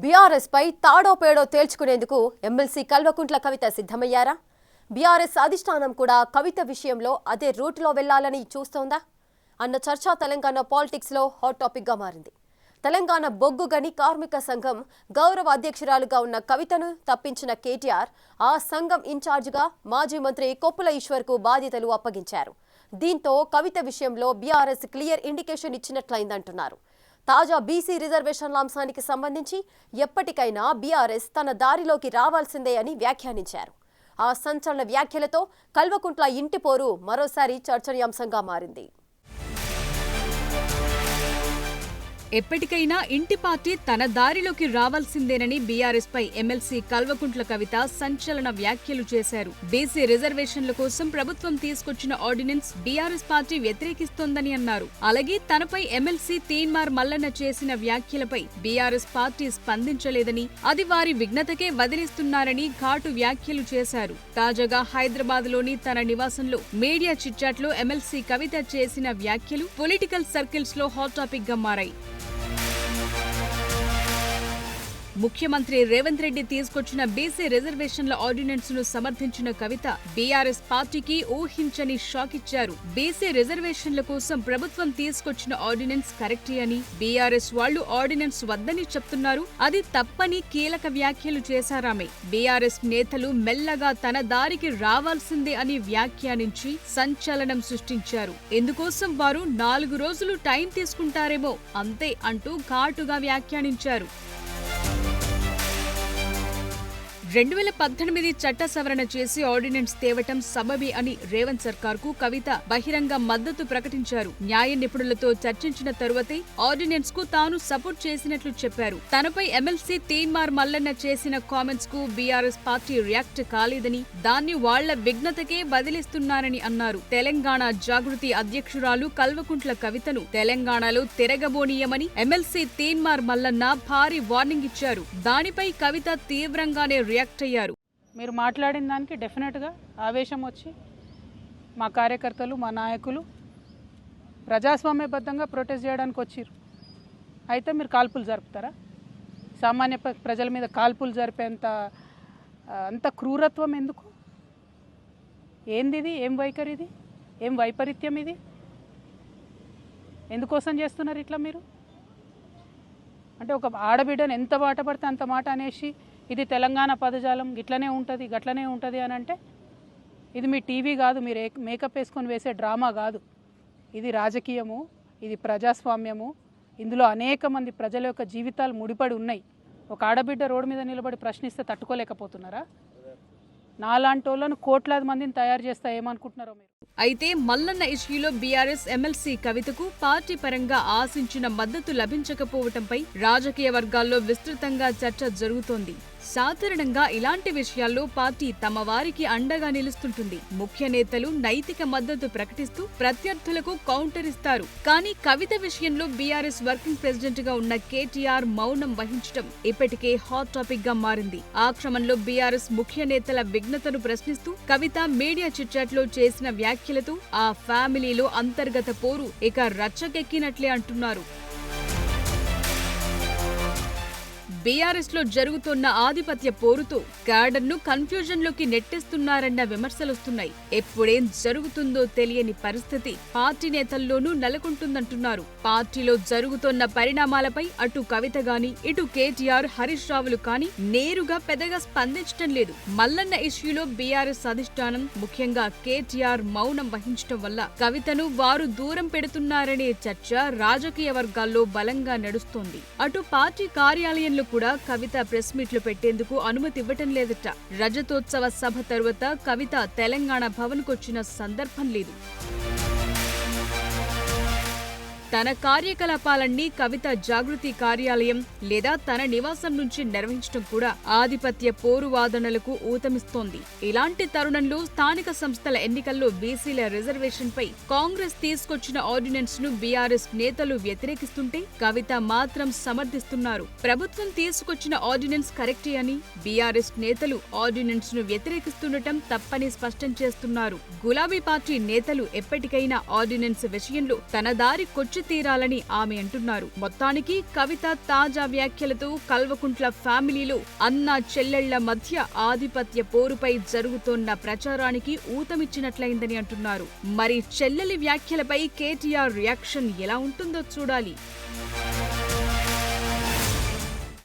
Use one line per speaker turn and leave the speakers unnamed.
BRS పై తాడో పేడో తేల్చుకునేందుకు MLC Kalvakuntla Kavitha సిద్ధమయ్యారా? BRS అధిష్టానం కూడా కవిత విషయంలో అదే రూట్లో వెళ్లాలని చూస్తోందా అన్న చర్చ తెలంగాణ పాలిటిక్స్ లో హాట్ టాపిక్ గా మారింది. తెలంగాణ బొగ్గు గని కార్మిక సంఘం గౌరవ అధ్యక్షురాలుగా ఉన్న కవితను తప్పించిన కేటీఆర్ ఆ సంఘం ఇన్ఛార్జిగా మాజీ మంత్రి కొప్పుల ఈశ్వర్ కు బాధ్యతలు అప్పగించారు. దీంతో కవిత విషయంలో బీఆర్ఎస్ క్లియర్ ఇండికేషన్ ఇచ్చినట్లయిందంటున్నారు. తాజా బీసీ రిజర్వేషన్ల అంశానికి సంబంధించి ఎప్పటికైనా బీఆర్ఎస్ తన దారిలోకి రావాల్సిందే అని వ్యాఖ్యానించారు. ఆ సంచలన వ్యాఖ్యలతో కల్వకుంట్ల ఇంటి పోరు మరోసారి చర్చనీయాంశంగా మారింది.
ఎప్పటికైనా ఇంటి పార్టీ తన దారిలోకి రావాల్సిందేనని బీఆర్ఎస్ పై ఎమ్మెల్సీ కల్వకుంట్ల కవిత సంచలన వ్యాఖ్యలు చేశారు. బీసీ రిజర్వేషన్ల కోసం ప్రభుత్వం తీసుకొచ్చిన ఆర్డినెన్స్ బీఆర్ఎస్ పార్టీ వ్యతిరేకిస్తోందని అన్నారు. అలాగే తనపై ఎమ్మెల్సీ తీన్మార్ మల్లన్న చేసిన వ్యాఖ్యలపై బీఆర్ఎస్ పార్టీ స్పందించలేదని, అది వారి విఘ్నతకే వదిలిస్తున్నారని ఘాటు వ్యాఖ్యలు చేశారు. తాజాగా హైదరాబాద్ లోని తన నివాసంలో మీడియా చిట్చాట్లో ఎమ్మెల్సీ కవిత చేసిన వ్యాఖ్యలు పొలిటికల్ సర్కిల్స్ లో హాట్ టాపిక్ గా మారాయి. ముఖ్యమంత్రి రేవంత్ రెడ్డి తీసుకొచ్చిన బీసీ రిజర్వేషన్ల ఆర్డినెన్స్ ను సమర్థించిన కవిత బీఆర్ఎస్ పార్టీకి ఊహించని షాక్ ఇచ్చారు. బీసీ రిజర్వేషన్ల కోసం ప్రభుత్వం తీసుకొచ్చిన ఆర్డినెన్స్ కరెక్టే అని, బీఆర్ఎస్ వాళ్లు ఆర్డినెన్స్ వద్దని చెప్తున్నారు, అది తప్పని కీలక వ్యాఖ్యలు చేశారామె. బీఆర్ఎస్ నేతలు మెల్లగా తన దారికి రావాల్సిందే అని వ్యాఖ్యానించి సంచలనం సృష్టించారు. ఇందుకోసం వారు 4 రోజులు టైం తీసుకుంటారేమో అంతే అంటూ ఘాటుగా వ్యాఖ్యానించారు. 2018 చట్ట సవరణ చేసి ఆర్డినెన్స్ తేవటం సబబే అని రేవంత్ సర్కార్ కు కవిత బహిరంగ మద్దతు ప్రకటించారు. న్యాయ నిపుణులతో చర్చించిన తరువాతే ఆర్డినెన్స్ కు తాను సపోర్ట్ చేసినట్లు చెప్పారు. తనపై ఎమ్మెల్సీ తీన్మార్ మల్లన్న చేసిన కామెంట్స్ కు బీఆర్ఎస్ పార్టీ రియాక్ట్ కాలేదని, దాన్ని వాళ్ల విఘ్నతకే వదిలిస్తున్నారని అన్నారు. తెలంగాణ జాగృతి అధ్యక్షురాలు కల్వకుంట్ల కవితను తెలంగాణలో తిరగబోనీయమని ఎమ్మెల్సీ తీన్మార్ మల్లన్న భారీ వార్నింగ్ ఇచ్చారు. దానిపై కవిత తీవ్రంగానే అయ్యారు.
మీరు మాట్లాడిన దానికి డెఫినెట్గా ఆవేశం వచ్చి మా కార్యకర్తలు, మా నాయకులు ప్రజాస్వామ్యబద్ధంగా ప్రొటెస్ట్ చేయడానికి వచ్చారు. అయితే మీరు కాల్పులు జరుపుతారా? సామాన్య ప్రజల మీద కాల్పులు జరిపేంత అంత క్రూరత్వం ఎందుకు? ఏంది ఇది? ఏం వైఖరి ఇది? ఏం వైపరీత్యం ఇది? ఎందుకోసం చేస్తున్నారు ఇట్లా మీరు? అంటే ఒక ఆడబిడ్డను ఎంత మాట పడితే అంత మాట అనేసి ఇది తెలంగాణ పదజాలం గిట్లనే ఉంటుంది గట్లనే ఉంటుంది అని అంటే, ఇది మీ టీవీ కాదు, మీరు మేకప్ వేసుకొని వేసే డ్రామా కాదు. ఇది రాజకీయము, ఇది ప్రజాస్వామ్యము. ఇందులో అనేక మంది ప్రజల యొక్క జీవితాలు ముడిపడి ఉన్నాయి. ఒక ఆడబిడ్డ రోడ్డు మీద నిలబడి ప్రశ్నిస్తే తట్టుకోలేకపోతున్నారా? నాలాంటి వాళ్ళను కోట్లాది మందిని తయారు చేస్తా ఏమనుకుంటున్నారో మీరు?
అయితే మల్లన్న ఇష్యూలో బీఆర్ఎస్ ఎమ్మెల్సీ కవితకు పార్టీ పరంగా ఆశించిన మద్దతు లభించకపోవటంపై రాజకీయ వర్గాల్లో విస్తృతంగా చర్చ జరుగుతోంది. సాధారణంగా ఇలాంటి విషయాల్లో పార్టీ తమ వారికి అండగా నిలుస్తుంటుంది. ముఖ్య నేతలు నైతిక మద్దతు ప్రకటిస్తూ ప్రత్యర్థులకు కౌంటర్ ఇస్తారు. కానీ కవిత విషయంలో బీఆర్ఎస్ వర్కింగ్ ప్రెసిడెంట్ గా ఉన్న కేటీఆర్ మౌనం వహించడం ఇప్పటికే హాట్ టాపిక్ గా మారింది. ఆ క్రమంలో బీఆర్ఎస్ ముఖ్య నేతల విఘ్నతను ప్రశ్నిస్తూ కవిత మీడియా చిట్చాట్లో చేసిన వ్యాఖ్యలతో ఆ ఫ్యామిలీలో అంతర్గత పోరు ఇక రచ్చకెక్కినట్లే అంటున్నారు. బీఆర్ఎస్ లో జరుగుతున్న ఆధిపత్య పోరుతో క్యాడర్ ను కన్ఫ్యూజన్ లోకి నెట్టేస్తున్నారన్న విమర్శలొస్తున్నాయి. ఎప్పుడేం జరుగుతుందో తెలియని పరిస్థితి పార్టీ నేతల్లోనూ నెలకొంటుందంటున్నారు. పార్టీలో జరుగుతున్న పరిణామాలపై అటు కవిత గాని, ఇటు కేటీఆర్, హరీష్ రావులు కానీ నేరుగా పెద్దగా స్పందించడం లేదు. మల్లన్న ఇష్యూలో బీఆర్ఎస్ అధిష్టానం, ముఖ్యంగా కేటీఆర్ మౌనం వహించడం వల్ల కవితను వారు దూరం పెడుతున్నారనే చర్చ రాజకీయ వర్గాల్లో బలంగా నడుస్తోంది. అటు పార్టీ కార్యాలయంలో కూడా కవిత ప్రెస్ మీట్లు పెట్టేందుకు అనుమతి ఇవ్వటం లేదట. రజతోత్సవ సభ తరువాత కవిత తెలంగాణ భవన్ కొచ్చిన సందర్భం లేదు. తన కార్యకలాపాలన్నీ కవిత జాగృతి కార్యాలయం లేదా తన నివాసం నుంచి నిర్వహించడం కూడా ఆధిపత్య పోరు వాదనలకు ఊతమిస్తోంది. ఇలాంటి తరుణంలో స్థానిక సంస్థల ఎన్నికల్లో బీసీల రిజర్వేషన్ పై కాంగ్రెస్ తీసుకొచ్చిన ఆర్డినెన్స్ ను బీఆర్ఎస్ నేతలు వ్యతిరేకిస్తుంటే కవిత మాత్రం సమర్థిస్తున్నారు. ప్రభుత్వం తీసుకొచ్చిన ఆర్డినెన్స్ కరెక్టే అని బీఆర్ఎస్ నేతలు ఆర్డినెన్స్ ను వ్యతిరేకిస్తుండటం తప్పని స్పష్టం చేస్తున్నారు. గులాబీ పార్టీ నేతలు ఎప్పటికైనా ఆర్డినెన్స్ విషయంలో తన దారి కొచ్చి తీరాలని ఆమె అంటున్నారు. మొత్తానికి కవిత తాజా వ్యాఖ్యలతో కల్వకుంట్ల ఫ్యామిలీలో అన్నా చెల్లెళ్ల మధ్య ఆధిపత్య పోరుపై జరుగుతోన్న ప్రచారానికి ఊతమిచ్చినట్లయిందని అంటున్నారు. మరి చెల్లెలి వ్యాఖ్యలపై కేటీఆర్ రియాక్షన్ ఎలా ఉంటుందో చూడాలి.